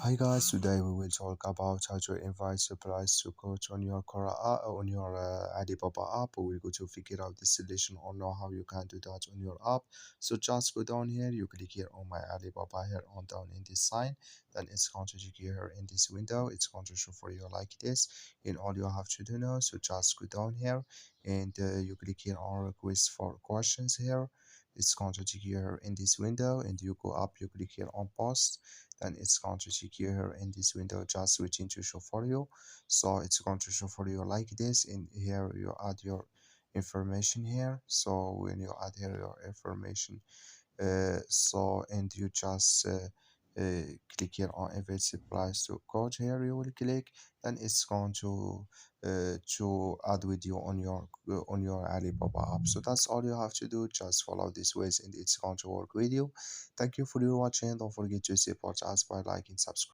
Hi guys, today we will talk about how to invite suppliers to coach on your Alibaba app. We will go to figure out the solution or know how you can do that on your app. So just go down here, you click here on my Alibaba here on down in this sign. Then it's going to take you here in this window. It's going to show for you like this. And all you have to do now, so just go down here and you click here on request for questions here. It's going to take you here in this window and you go up, you click here on post, then it's going to take you here in this window, just switching to show for you. So it's going to show for you like this. In here you add your information here. So when you add here your information, and you just click here on invite supplies to code here, you will click, then it's going to add with you on your Alibaba app. So that's all you have to do. Just follow these ways and it's going to work with you. Thank you for your watching. Don't forget to support us by liking, subscribe.